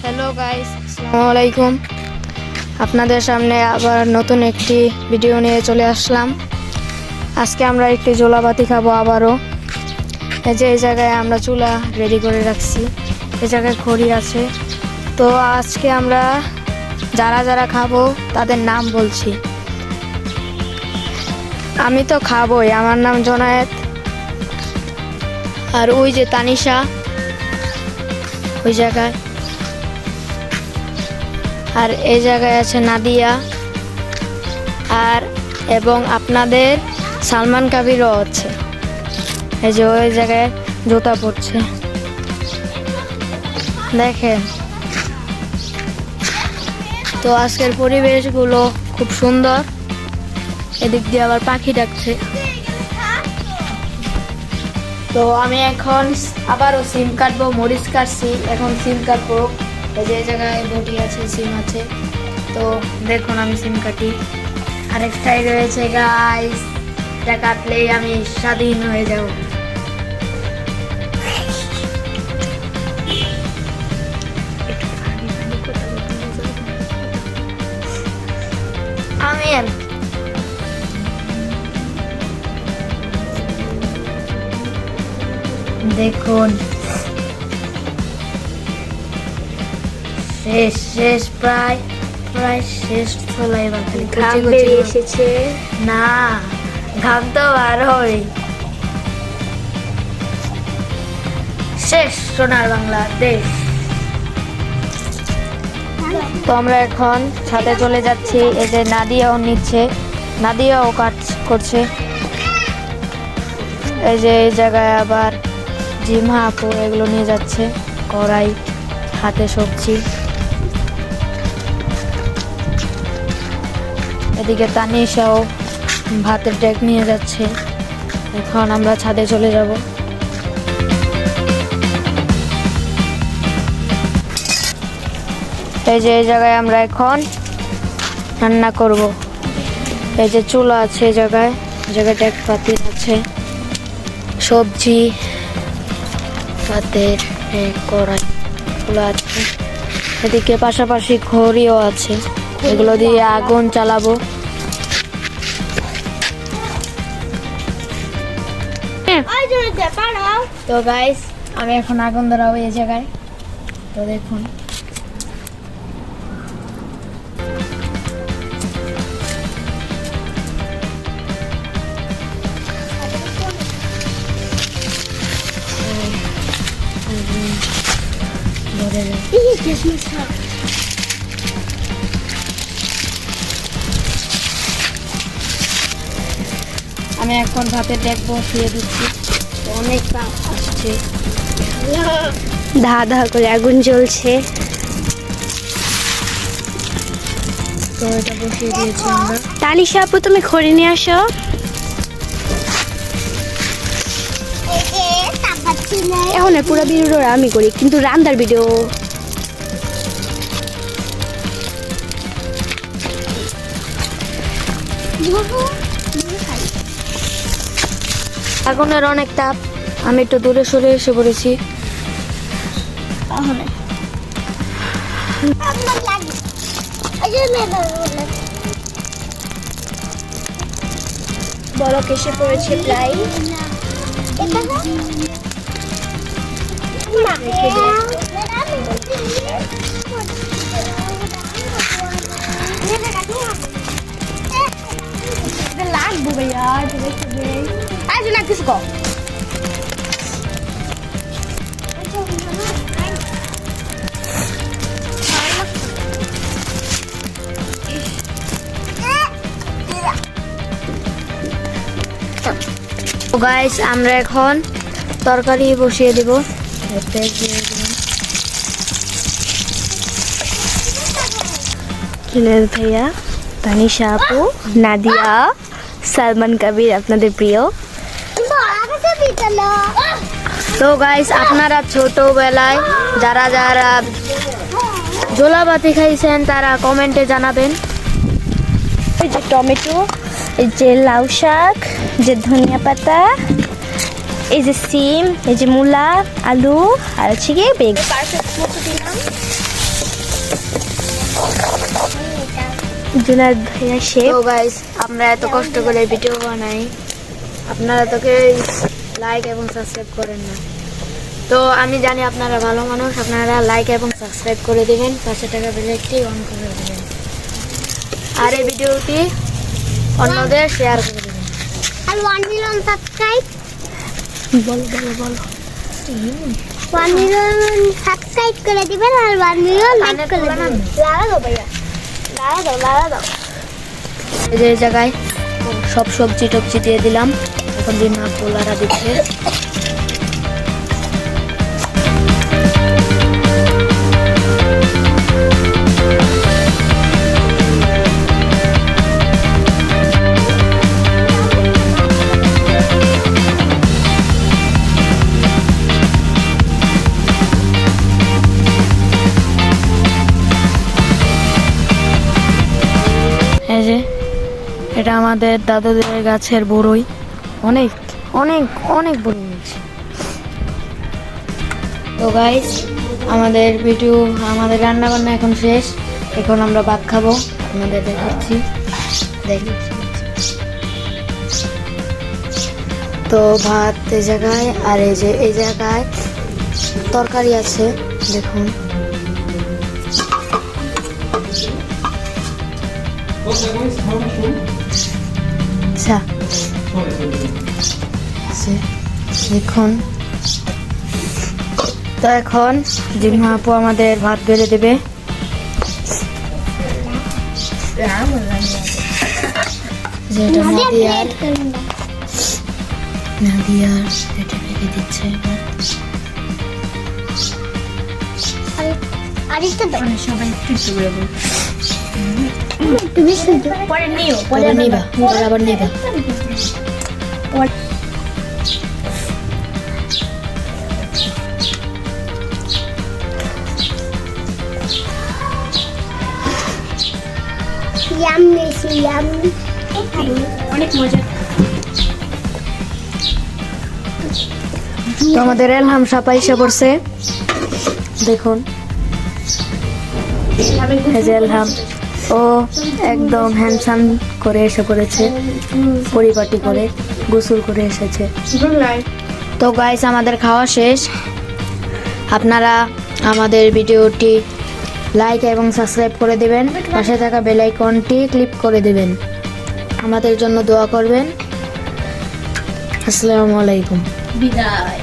Hello guys, আসসালামু আলাইকুম। আপনাদের সামনে আবার নতুন একটি ভিডিও নিয়ে চলে আসলাম। আজকে আমরা একটি জোলাবাতি খাবো আবারও। এই যে এই জায়গায় আমরা চুলা রেডি করে রাখছি, এই জায়গায় খড়ি আছে। তো আজকে আমরা যারা যারা খাবো তাদের নাম বলছি। আমি তো খাবোই, আমার নাম জোনায়েত। আর ওই যে তানিশা ওই জায়গায়, আর এই জায়গায় আছে নাদিয়া, আর এবং আপনাদের সালমান কাবিরও আছে। এই যে ওই জায়গায় জুতা পড়ছে, দেখেন। তো আজকের পরিবেশগুলো খুব সুন্দর। এদিক দিয়ে আবার পাখি ডাকছে। তো আমি এখন আবারও সিম কাটবো, মরিচ কাটছি, এখন সিম কাটবো। এই যে এই জায়গায় বটি আছে, সিম আছে। তো দেখুন আমি সিম কাটি। আরেকটাই রয়েছে গাইস, এটা কাটলেই আমি স্বাধীন হয়ে যাব। আমি দেখুন শেষ শেষ প্রায় প্রায় শেষ চলাই বাকি এসেছে না, ঘাম তো আর হয় শেষ। সোনার বাংলাদেশ। তো আমরা এখন ছাদে চলে যাচ্ছি। এই যে নাদিয়াও নিচ্ছে, নাদিয়াও কাজ করছে। এই যে এই জায়গায় আবার জিমা আপু এগুলো নিয়ে যাচ্ছে, কড়াই, হাতে সবজি। এদিকে তানিশাও ভাতের ডেক নিয়ে যাচ্ছে। এখন আমরা ছাদে চলে যাব। এই যে এই জায়গায় আমরা এখন রান্না করব। এই যে চুলা আছে এই জায়গায়, জায়গাটা এক পাতিল আছে, সবজি, ভাতের কড়াই গুলো আছে। এদিকে পাশাপাশি খড়িও আছে, এগুলো দিয়ে আগুন চালাবো। তো গাইস আমি এখন আগুন ধরাবো এই জায়গায়। তো দেখুন আমি এখন ভাতের ডেক বসিয়ে দিচ্ছি। অনেক কাপ আসছে, ধা ধা করে আগুন জ্বলছে। তো এটা বসিয়ে দিয়েছি আমরা। তানিশা আপু, তুমি খড়ি নিয়ে আসো। এখন আর পুরো ভিডিওটা আমি করি, কিন্তু রান্নার ভিডিও আগুনের অনেক তাপ, আমি একটু দূরে সরে এসে পড়েছি। বলক এসে পড়েছে প্রায়। লাগবো ভাইয়া, আজ না কিছু কো। গাইস আমরা এখন তরকারি বসিয়ে দিব। কিনার ভাইয়া, তানিশা আপু, নাদিয়া, সালমান কাবির আপনাদের প্রিয়। তো গাইস আপনারা ছোটবেলায় যারা যারা জোলাবাতি খাইছেন তারা কমেন্টে জানাবেন। এই যে টমেটো, এই যে লাউ শাক, যে ধনিয়া পাতা, এই যে সিম, এই যে মূলা, আলু, আর হচ্ছে গিয়ে বেগুন। জুনায়েদ ভাইয়া শেফ। তো গাইস আমরা এত কষ্ট করে ভিডিও বানাই, আপনারা তোকে লাইক এবং সাবস্ক্রাইব করেন না। তো আমি জানি আপনারা ভালো মানুষ, আপনারা লাইক এবং সাবস্ক্রাইব করে দেবেন, পাশে টাকা বেলাইকটি অন করে দেবেন, আর এই ভিডিওটি অন্যদের শেয়ার করে দেবেন। আর 1 মিলিয়ন সাবস্ক্রাইব, বলো বলো বলো। 1 মিলিয়ন সাবস্ক্রাইব করে দিবেন আর 1 মিলিয়ন লাইক করে দিবেন। লাগা দাও ভাইয়া, লাগা দাও। এই যে এই জায়গায় সব সবজি টবজি দিয়ে দিলাম, এখন দিন না পোলারা দিচ্ছে। এই যে এটা আমাদের দাদুদের গাছের বড়ই, অনেক অনেক অনেক বড় হয়েছে। তো গাইস আমাদের ভিডিও, আমাদের রান্না বান্না এখন শেষ, এখন আমরা ভাত খাবো, আপনাদের দেখাচ্ছি। তো ভাত এই জায়গায়, আর এই যে এই জায়গায় তরকারি আছে, দেখুন। আচ্ছা দেখুন, তো এখন জিম্মা আপু আমাদের ভাত বেড়ে দেবে। যেটা নাদিয়ার এটা রেখে দিচ্ছে। আরেকটা দাও। সবাই একটু একটু করে বলো। তুমি শুধু পরে নিও, পরে নিবা, পরে আবার নিবা। Yummy yummy. অনেক মজা। তো আমাদের এলহাম সাপা এসে পড়ছে, দেখুন। এই যে এলহাম, ও একদম হ্যান্ডসাম করে এসে পড়েছে, পরিপাটি করে গোসল করে এসেছে। তো গাইস আমাদের খাওয়া শেষ, আপনারা আমাদের ভিডিওটি লাইক এবং সাবস্ক্রাইব করে দেবেন, পাশে থাকা বেল আইকনটি ক্লিক করে দেবেন, আমাদের জন্য দোয়া করবেন। আসসালামু আলাইকুম। বিদায়।